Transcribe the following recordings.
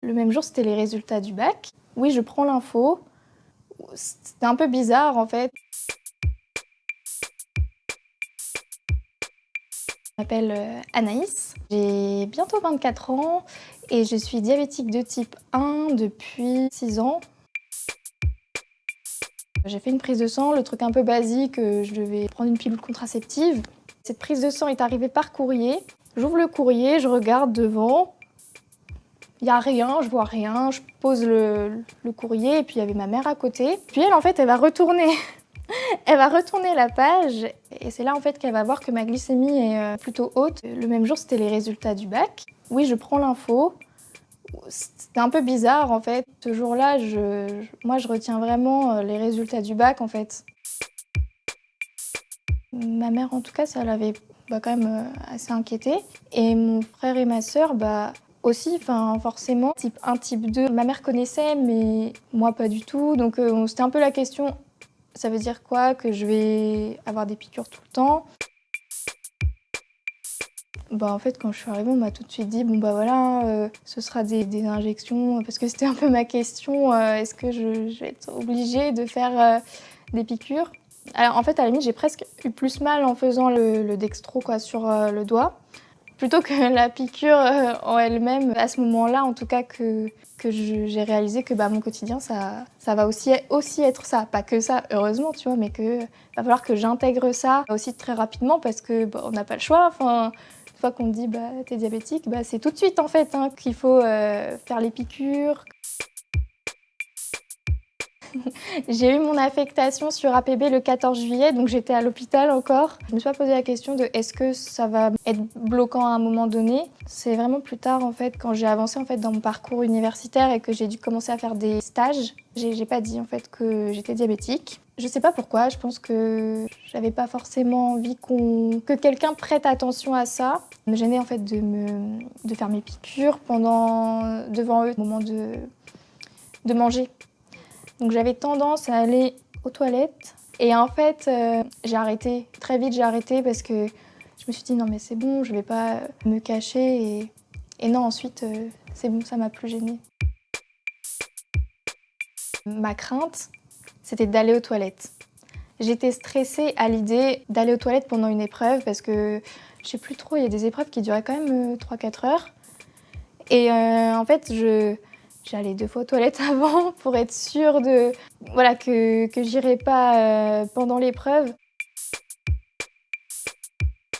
Le même jour, c'était les résultats du bac. Oui, je prends l'info. C'était un peu bizarre en fait. Je m'appelle Anaïs, j'ai bientôt 24 ans et je suis diabétique de type 1 depuis 6 ans. J'ai fait une prise de sang, le truc un peu basique, je devais prendre une pilule contraceptive. Cette prise de sang est arrivée par courrier. J'ouvre le courrier, je regarde devant. Il n'y a rien, je vois rien, je pose le courrier et puis il y avait ma mère à côté. Puis elle, en fait, elle va retourner la page et c'est là en fait qu'elle va voir que ma glycémie est plutôt haute. Le même jour, c'était les résultats du bac. Oui, je prends l'info. C'était un peu bizarre en fait. Ce jour-là, moi, je retiens vraiment les résultats du bac en fait. Ma mère, en tout cas, ça l'avait quand même assez inquiétée. Et mon frère et ma sœur, aussi, forcément, type 1, type 2. Ma mère connaissait, mais moi pas du tout. Donc c'était un peu la question, ça veut dire quoi que je vais avoir des piqûres tout le temps? En fait, quand je suis arrivée, on m'a tout de suite dit, voilà, ce sera des injections, parce que c'était un peu ma question, est-ce que je vais être obligée de faire des piqûres? Alors en fait, à la limite, j'ai presque eu plus mal en faisant le dextro quoi, sur le doigt, plutôt que la piqûre en elle-même. À ce moment-là, en tout cas, que j'ai réalisé que mon quotidien, ça va aussi être ça. Pas que ça, heureusement, tu vois, mais que va falloir que j'intègre ça aussi très rapidement parce que on n'a pas le choix. Une fois qu'on te dit t'es diabétique, c'est tout de suite en fait qu'il faut faire les piqûres. J'ai eu mon affectation sur APB le 14 juillet, donc j'étais à l'hôpital encore. Je me suis pas posé la question de est-ce que ça va être bloquant à un moment donné. C'est vraiment plus tard en fait, quand j'ai avancé en fait dans mon parcours universitaire et que j'ai dû commencer à faire des stages. J'ai pas dit en fait que j'étais diabétique. Je sais pas pourquoi, je pense que j'avais pas forcément envie que quelqu'un prête attention à ça. Ça me gênait en fait de faire mes piqûres devant eux au moment de manger. Donc j'avais tendance à aller aux toilettes et en fait j'ai arrêté, très vite j'ai arrêté parce que je me suis dit non mais c'est bon, je vais pas me cacher et non ensuite c'est bon, ça m'a plus gênée. Ma crainte, c'était d'aller aux toilettes. J'étais stressée à l'idée d'aller aux toilettes pendant une épreuve parce que je sais plus trop, il y a des épreuves qui duraient quand même 3-4 heures et en fait j'allais 2 fois aux toilettes avant pour être sûre que j'irais pas pendant l'épreuve.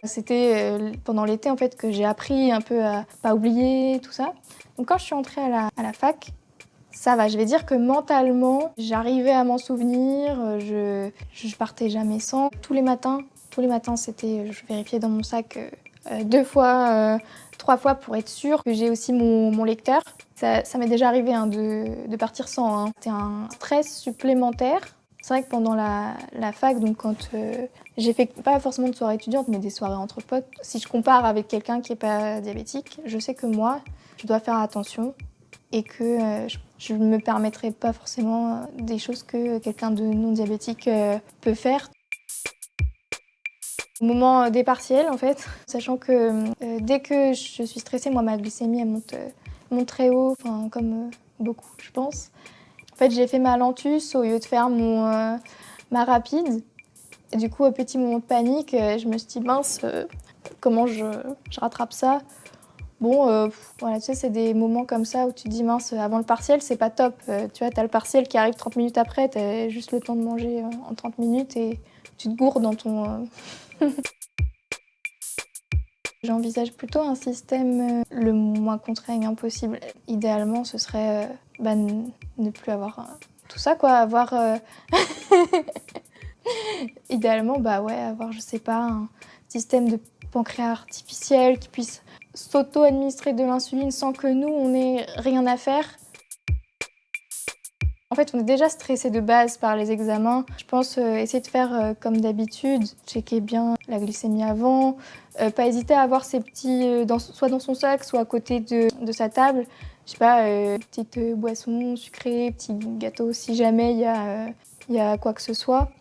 C'était pendant l'été en fait que j'ai appris un peu à pas oublier tout ça. Donc quand je suis entrée à la fac, ça va, je vais dire que mentalement, j'arrivais à m'en souvenir, je partais jamais sans. Tous les matins, c'était, je vérifiais dans mon sac 2 fois, 3 fois pour être sûre que j'ai aussi mon lecteur. Ça m'est déjà arrivé de partir sans. C'était un stress supplémentaire. C'est vrai que pendant la fac, donc quand j'ai fait pas forcément de soirées étudiantes, mais des soirées entre potes, si je compare avec quelqu'un qui n'est pas diabétique, je sais que moi, je dois faire attention et que je ne me permettrai pas forcément des choses que quelqu'un de non diabétique peut faire. Au moment des partiels, en fait, sachant que dès que je suis stressée, moi, ma glycémie, elle monte très haut, comme beaucoup, je pense. En fait, j'ai fait ma lentus au lieu de faire ma rapide. Et du coup, au petit moment de panique, je me suis dit, mince, comment je rattrape ça? Bon, voilà, tu sais, c'est des moments comme ça où tu te dis, mince, avant le partiel, c'est pas top. Tu vois, t'as le partiel qui arrive 30 minutes après, t'as juste le temps de manger en 30 minutes et tu te gourdes dans ton... J'envisage plutôt un système le moins contraignant possible. Idéalement, ce serait ne plus avoir tout ça, quoi. Idéalement, ouais, avoir, je sais pas, un système de pancréas artificiel qui puisse s'auto-administrer de l'insuline sans que nous, on ait rien à faire. En fait, on est déjà stressé de base par les examens. Je pense essayer de faire comme d'habitude, checker bien la glycémie avant, pas hésiter à avoir ses petits, soit dans son sac, soit à côté de sa table. Je sais pas, petite boisson sucrée, petit gâteau si jamais il y a quoi que ce soit.